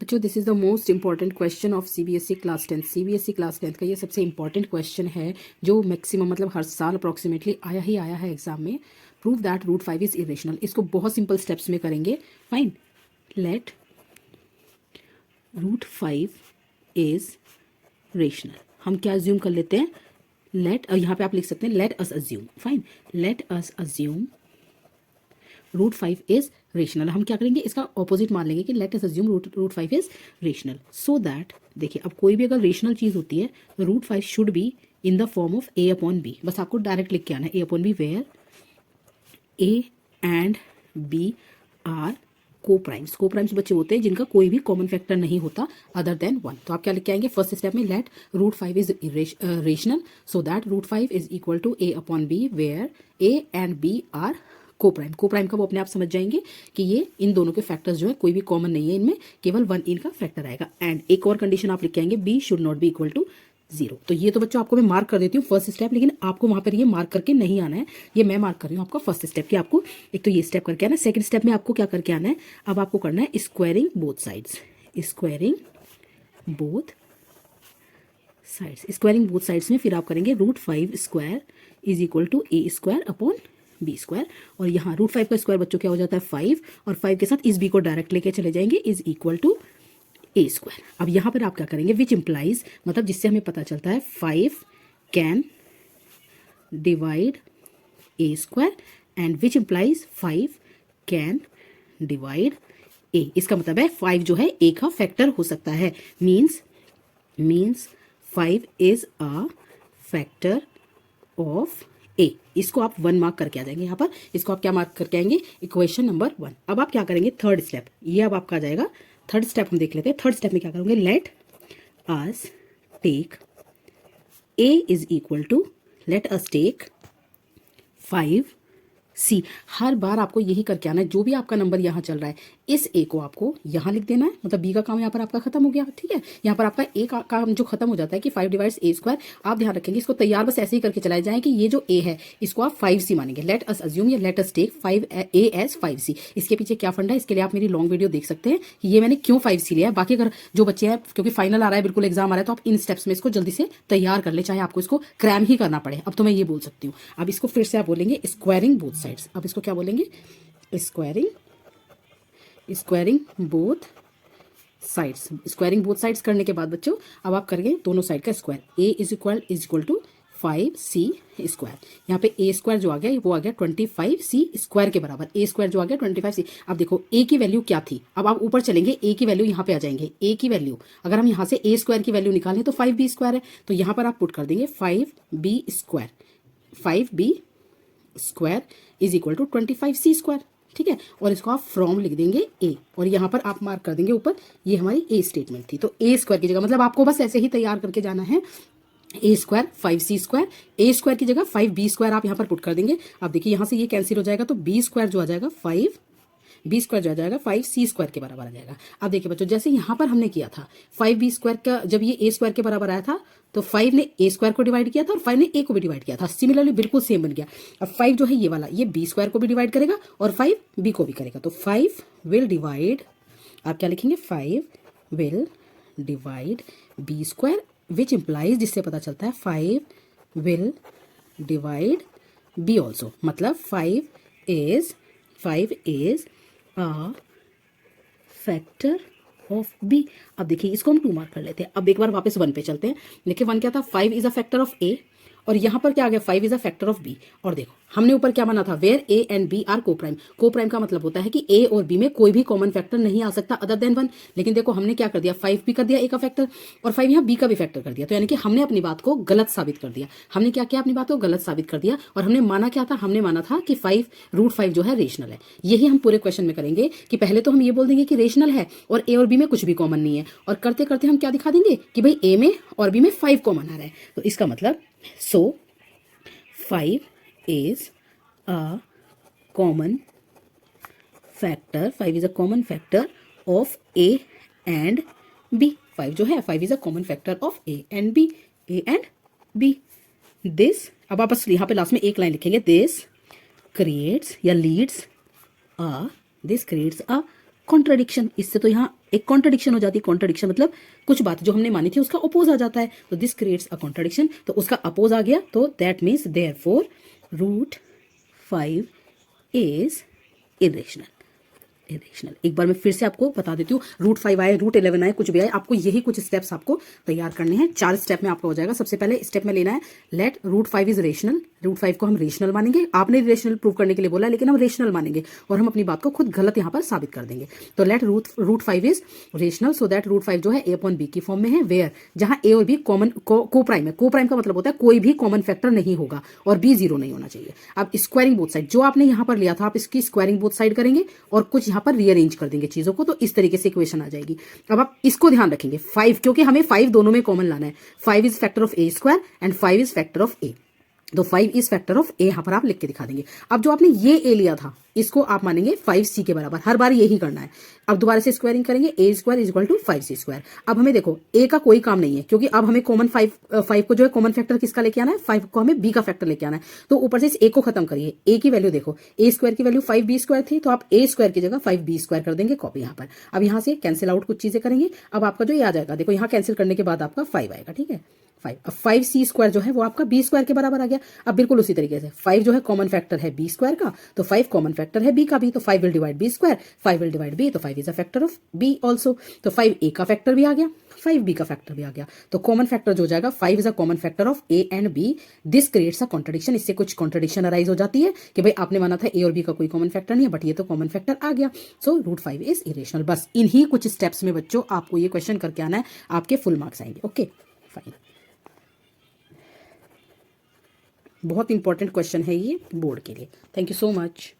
बच्चों this is the most important question of CBSE class 10। CBSE class 10 का ये सबसे इंपॉर्टेंट क्वेश्चन है जो मैक्सिमम मतलब हर साल अप्रॉक्सीमेटली आया ही आया है एग्जाम में। Prove that root 5 is irrational. इसको बहुत सिंपल स्टेप्स में करेंगे। Fine, let root 5 is rational. हम क्या अज्यूम कर लेते हैं, लेट, यहाँ पे आप लिख सकते हैं let us assume. Fine, let us assume root 5 is rational. हम क्या करेंगे, इसका ऑपोजिट मान लेंगे कि let us assume root 5 is rational. So that, देखिए अब कोई भी अगर रेशनल चीज़ होती है तो root 5 should be in the form of A upon B. बस आपको डायरेक्ट लिख के आना है A upon B, where A and B are coprimes. Coprimes बच्चे होते हैं जिनका कोई भी कॉमन फैक्टर नहीं होता अदर देन 1। तो आप क्या लिख के आएंगे फर्स्ट स्टेप में, let root 5 is rational so that root 5 is equal to a upon B where A and B are coprime. Coprime का वो अपने आप समझ जाएंगे कि ये इन दोनों के फैक्टर्स जो है कोई भी कॉमन नहीं है, इनमें केवल 1 इनका फैक्टर आएगा। एंड एक और कंडीशन आप लिख के आएंगे, b should not be equal to 0। तो ये तो बच्चों आपको मैं मार्क कर देती हूँ फर्स्ट स्टेप, लेकिन आपको वहां पर ये मार्क करके नहीं आना है, ये मैं मार्क कर रही हूँ आपका फर्स्ट स्टेप कि आपको एक तो ये स्टेप करके आना है। सेकंड स्टेप में आपको क्या करके आना है, अब आपको करना है squaring both sides. Squaring both sides, squaring both sides में फिर आप करेंगे root 5 square is equal to a square upon b square. और यहाँ रूट 5 का स्क्वायर बच्चों क्या हो जाता है 5, और 5 के साथ इस बी को डायरेक्ट लेके चले जाएंगे, is equal to a square. अब यहाँ पर आप क्या करेंगे, विच इम्प्लाइज, मतलब जिससे हमें पता चलता है 5 can divide A square and which implies 5 can divide A. इसका मतलब है 5 जो है ए का फैक्टर हो सकता है, means 5 is a factor of A. इसको आप 1 मार्क करके आ जाएंगे यहाँ पर, इसको आप क्या मार्क करके आएंगे, इक्वेशन नंबर 1। अब आप क्या करेंगे, थर्ड स्टेप, ये अब आपका आ जाएगा थर्ड स्टेप। हम देख लेते हैं थर्ड स्टेप में क्या करोगे, let us take a is equal to, let us take 5 c. हर बार आपको यही करके आना है, जो भी आपका नंबर यहाँ चल रहा है इस ए को आपको यहाँ लिख देना है, मतलब बी का काम यहाँ पर आपका खत्म हो गया। ठीक है, यहाँ पर आपका ए का काम जो खत्म हो जाता है कि 5 डिवाइड्स ए स्क्वायर। आप ध्यान रखेंगे इसको तैयार बस ऐसे ही करके चलाए जाएं कि ये जो ए है इसको आप 5c मानेंगे। लेट अस अज्यूम या लेट अस टेक 5 ए एज 5c। इसके पीछे क्या फंडा है, इसके लिए आप मेरी लॉन्ग वीडियो देख सकते हैं कि ये मैंने क्यों 5c लिया है। बाकी अगर जो बच्चे हैं, क्योंकि फाइनल आ रहा है, बिल्कुल एग्जाम आ रहा है, तो आप इन स्टेप्स में इसको जल्दी से तैयार कर ले, चाहे आपको इसको क्रैम ही करना पड़े। अब तो मैं ये बोल सकती हूँ। अब इसको फिर से आप बोलेंगे स्क्वायरिंग बोथ साइड्स। अब इसको क्या बोलेंगे, squaring both sides. Squaring both sides करने के बाद बच्चों अब आप करेंगे दोनों साइड का square. A is equal to 5c square. यहाँ पे ए स्क्वायर जो आ गया वो आ गया 25c स्क्वायर के बराबर। ए स्क्वायर जो आ गया 25c। अब देखो ए की वैल्यू क्या थी, अब आप ऊपर चलेंगे, ए की वैल्यू यहाँ पे आ जाएंगे। ए की वैल्यू अगर हम यहाँ से ए स्क्वायर की वैल्यू निकालें तो 5b स्क्वायर है, तो यहाँ पर आप पुट कर देंगे 5b square. 5b square is equal to 25c square. ठीक है, और इसको आप फ्रॉम लिख देंगे ए, और यहाँ पर आप मार्क कर देंगे ऊपर, ये हमारी ए स्टेटमेंट थी। तो ए स्क्वायर की जगह, मतलब आपको बस ऐसे ही तैयार करके जाना है, ए स्क्वायर 5c स्क्वायर, ए स्क्वायर की जगह 5b स्क्वायर आप यहाँ पर पुट कर देंगे। अब देखिए यहाँ से ये कैंसिल हो जाएगा, तो बी स्क्वायर जो आ जाएगा 5b स्क्वायर जो आ जाएगा 5c स्क्वायर के बराबर आ जाएगा। अब देखिए बच्चों, जैसे यहाँ पर हमने किया था 5b स्क्वायर का, जब ये ए स्क्वायर के बराबर आया था तो 5 ने ए स्क्वायर को डिवाइड किया था और 5 ने ए को भी डिवाइड किया था। सिमिलरली बिल्कुल सेम बन गया। अब 5 जो है ये वाला, ये बी स्क्वायर को भी डिवाइड करेगा और 5 बी को भी करेगा, तो 5 विल डिवाइड, आप क्या लिखेंगे, 5 will divide b square, which implies, जिससे पता चलता है 5 विल डिवाइड बी ऑल्सो। मतलब 5 is a factor of b. अब देखिए इसको हम 2 मार्क कर लेते हैं। अब एक बार वापस 1 पे चलते हैं। देखिए 1 क्या था, 5 is a factor of a, और यहाँ पर क्या आ गया, 5 is a factor of b. और देखो हमने ऊपर क्या माना था, where A and B are coprime. Coprime का मतलब होता है कि ए और बी में कोई भी कॉमन फैक्टर नहीं आ सकता अदर देन 1। लेकिन देखो हमने क्या कर दिया, 5 भी कर दिया ए का फैक्टर, और 5 यहाँ बी का भी फैक्टर कर दिया। तो यानी कि हमने अपनी बात को गलत साबित कर दिया। हमने क्या किया, अपनी बात को गलत साबित कर दिया। और हमने माना क्या था, हमने माना था कि 5 रूट 5 जो है रेशनल है। यही हम पूरे क्वेश्चन में करेंगे कि पहले तो हम ये बोल देंगे कि रेशनल है और ए और बी में कुछ भी कॉमन नहीं है, और करते करते हम क्या दिखा देंगे कि भाई ए में और बी में 5 कॉमन आ रहा है। तो इसका मतलब 5 is a common factor, 5 is a common factor of A and B। 5 जो है 5 is a common factor of A and B। This, अब आप बस यहाँ पे लास्ट में एक लाइन लिखेंगे, this creates a कॉन्ट्रडिक्शन, इससे तो यहाँ एक कॉन्ट्रडिक्शन हो जाती है। कॉन्ट्रडिक्शन मतलब कुछ बात जो हमने मानी थी उसका अपोज आ जाता है, तो दिस क्रिएट्स अ कॉन्ट्रडिक्शन, तो उसका अपोज आ गया, तो that means therefore root 5 is irrational. Irrational, एक बार मैं फिर से आपको बता देती हूँ, रूट 5 आए, रूट 11 आए, कुछ भी आए, आपको यही कुछ स्टेप्स आपको तैयार करने हैं। 4 स्टेप में आपका हो जाएगा। सबसे पहले स्टेप में लेना है let root 5 is rational, root 5 को हम रेशनल मानेंगे। आपने रेशनल प्रूव करने के लिए बोला, लेकिन हम रेशनल मानेंगे और हम अपनी बात को खुद गलत यहाँ पर साबित कर देंगे। तो let root 5 is rational so that root 5 जो है a/b की फॉर्म में है, वेयर जहां a और b कॉमन को प्राइम है। को प्राइम का मतलब होता है कोई भी कॉमन फैक्टर नहीं होगा और b 0 नहीं होना चाहिए। अब स्क्वायरिंग बोथ साइड, जो आपने यहाँ पर लिया था आप इसकी स्क्वायरिंग बोथ साइड करेंगे और कुछ यहाँ पर रीअरेंज कर देंगे चीजों को, तो इस तरीके से इक्वेशन आ जाएगी। अब आप इसको ध्यान रखेंगे 5, क्योंकि हमें 5 दोनों में कॉमन लाना है। 5 is factor of a² and 5 is factor of a, तो 5 इज फैक्टर ऑफ a, यहां पर आप लिख के दिखा देंगे। अब जो आपने ये a लिया था इसको आप मानेंगे 5c के बराबर, हर बार यही करना है। अब दोबारा से स्क्वायरिंग करेंगे, a² is equal to 5c²। अब हमें देखो a का कोई काम नहीं है, क्योंकि अब हमें कॉमन 5 को जो है कॉमन फैक्टर किसका लेके आना है, 5 को हमें b का फैक्टर लेके आना है। तो ऊपर से इस a को खत्म करिए, a की वैल्यू देखो, a² की वैल्यू 5b² थी, तो आप a² की जगह 5b² कर देंगे कॉपी यहाँ पर। अब यहाँ से कैंसिल आउट कुछ चीजें करेंगे, अब आपका जो ये आ जाएगा, देखो यहाँ कैंसिल करने के बाद आपका 5 आएगा, ठीक है 5। अब 5c² जो है वो आपका b² के बराबर आ गया। अब बिल्कुल उसी तरीके से 5 जो है कॉमन फैक्टर है b² का, तो 5 कॉमन फैक्टर है b का भी, तो 5 will divide b², 5 will divide b, तो 5 is a factor of b also, तो 5 a का फैक्टर भी आ गया, 5b का फैक्टर भी आ गया। तो कॉमन फैक्टर जो हो जाएगा 5 is a common factor of a and b, this creates a contradiction. इससे कुछ कॉन्ट्रडिक्शन अराइज हो जाती है कि भाई आपने माना था a और b का कोई कॉमन फैक्टर नहीं है, बट ये तो कॉमन फैक्टर आ गया, सो रूट 5 इज इरेशनल। बस इन्हीं कुछ स्टेप्स में बच्चों आपको ये क्वेश्चन करके आना है, आपके फुल मार्क्स आएंगे। ओके फाइन, बहुत इंपॉर्टेंट क्वेश्चन है ये बोर्ड के लिए। Thank you so much.